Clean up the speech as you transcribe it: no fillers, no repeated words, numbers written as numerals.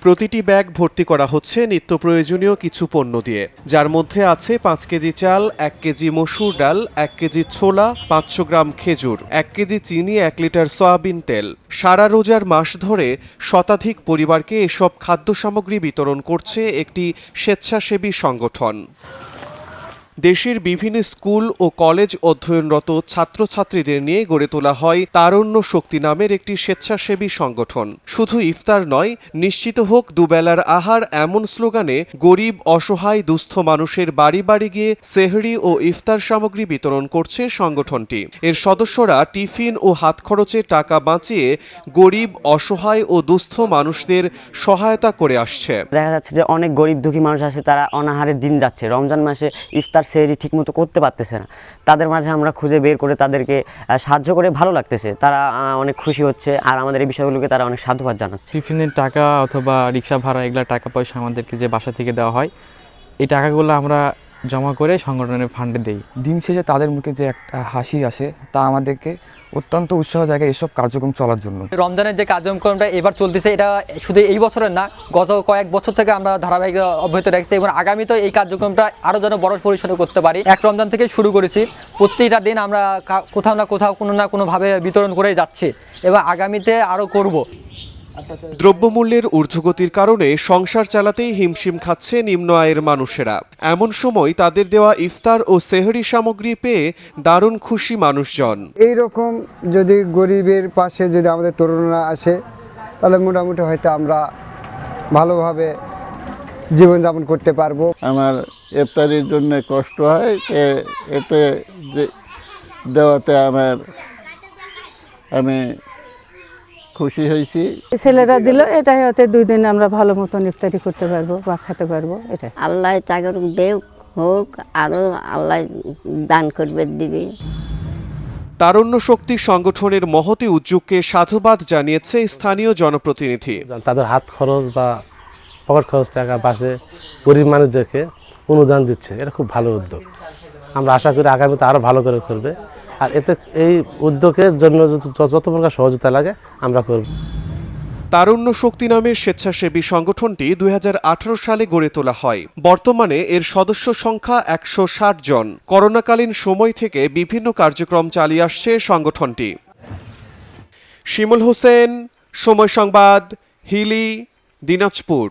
প্রতিটি ব্যাগ ভর্তি করা হচ্ছে নিত্য প্রয়োজনীয় কিছু পণ্য দিয়ে, যার মধ্যে আছে 5 কেজি চাল, 1 কেজি মসুর ডাল, 1 কেজি ছোলা, 500 গ্রাম খেজুর, 1 কেজি চিনি, 1 লিটার সয়াবিন তেল। সারা রোজার মাস ধরে শতাধিক পরিবারকে এসব খাদ্য সামগ্রী বিতরণ করছে একটি স্বেচ্ছাসেবী সংগঠন। দেশের বিভিন্ন স্কুল ও কলেজ অধ্যয়নরত ছাত্রছাত্রীদের নিয়ে গড়ে তোলা হয় তারুণ্য শক্তি নামের একটি স্বেচ্ছাসেবী সংগঠন। শুধু ইফতার নয়, নিশ্চিত হোক দুবেলার আহার এমন স্লোগানে গরিব, অসহায়, দুস্থ মানুষের বাড়ি বাড়ি গিয়ে সেহরি ও ইফতার সামগ্রী বিতরণ করছে সংগঠনটি। এর সদস্যরা টিফিন ও হাত খরচে টাকা বাঁচিয়ে গরিব, অসহায় ও দুস্থ মানুষদের সহায়তা করে আসছে। দেখা যাচ্ছে যে অনেক গরিব দুঃখী মানুষ আছে, তারা অনাহারে দিন যাচ্ছে, রমজান মাসে ইফতার সেহরি ঠিকমতো করতে পারতেছে না। তাদের মাঝে আমরা খুঁজে বের করে তাদেরকে সাহায্য করে ভালো লাগতেছে, তারা অনেক খুশি হচ্ছে আর আমাদের এই বিষয়গুলোকে তারা অনেক সাধুবাদ জানাচ্ছে। টিফিনের টাকা অথবা রিক্সা ভাড়া এগুলা টাকা পয়সা আমাদেরকে যে বাসা থেকে দেওয়া হয়, এই টাকাগুলো আমরা জমা করে সংগঠনের ফান্ডে দেই। দিন শেষে তাদের মুখে যে একটা হাসি আসে, তা আমাদেরকে অত্যন্ত উৎসাহ জায়গায় এসব কার্যক্রম চলার জন্য। রমজানের যে কার্যক্রমটা এবার চলতেছে, এটা শুধু এই বছরের না, গত কয়েক বছর থেকে আমরা ধারাবাহিক অব্যাহত রাখছি এবং আগামীতে এই কার্যক্রমটা আরও যেন বড় পরিসরে করতে পারি। এক রমজান থেকে শুরু করেছি, প্রত্যেকটা দিন আমরা কোথাও না কোথাও কোনো না কোনোভাবে বিতরণ করে যাচ্ছি এবং আগামীতে আরও করব। দ্রব্যমূল্যের ঊর্ধ্বগতির কারণে সংসার চালাতেই হিমশিম খাচ্ছে নিম্ন আয়ের মানুষেরা। এমন সময় তাদের দেওয়া ইফতার ও সেহরি সামগ্রী পেয়ে দারুণ খুশি মানুষজন। এইরকম যদি গরিবের পাশে যদি আমাদের তরুণরা আসে, তাহলে মোটামুটি হয়তো আমরা ভালোভাবে জীবনযাপন করতে পারবো। আমার ইফতারির জন্য কষ্ট হয়, এতে দেওয়াতে আমি খুশি হয়েছি। ছেলেরা দিল, এটাই হয়তো 2 দিন আমরা ভালো মতন ইফতারি করতে পারবো বা খেতে পারবো। এটা আল্লাহ চাকর দেও হোক, আরো আল্লাহ দান করবে দিবে। তারুণ্য শক্তি সংগঠনের মহতি উদ্যোগকে সাধুবাদ জানিয়েছে স্থানীয় জনপ্রতিনিধি। তাদের হাত খরচ বা পকেট খরচ টাকা বাঁচে, গরিব মানুষদেরকে অনুদান দিচ্ছে, এটা খুব ভালো উদ্যোগ। আমরা আশা করি আগামীতে আরও ভালো করে করবে, আর এতে এই উদ্যোগের জন্য যত প্রকার সহযোগিতা লাগে আমরা করব। তারুণ্য শক্তি নামের স্বেচ্ছাসেবী সংগঠনটি 2018 সালে গড়ে তোলা হয়। বর্তমানে এর সদস্য সংখ্যা 160 জন। করোনাকালীন সময় থেকে বিভিন্ন কার্যক্রম চালিয়ে আসছে সংগঠনটি। শিমুল হোসেন, সময় সংবাদ, হিলি, দিনাজপুর।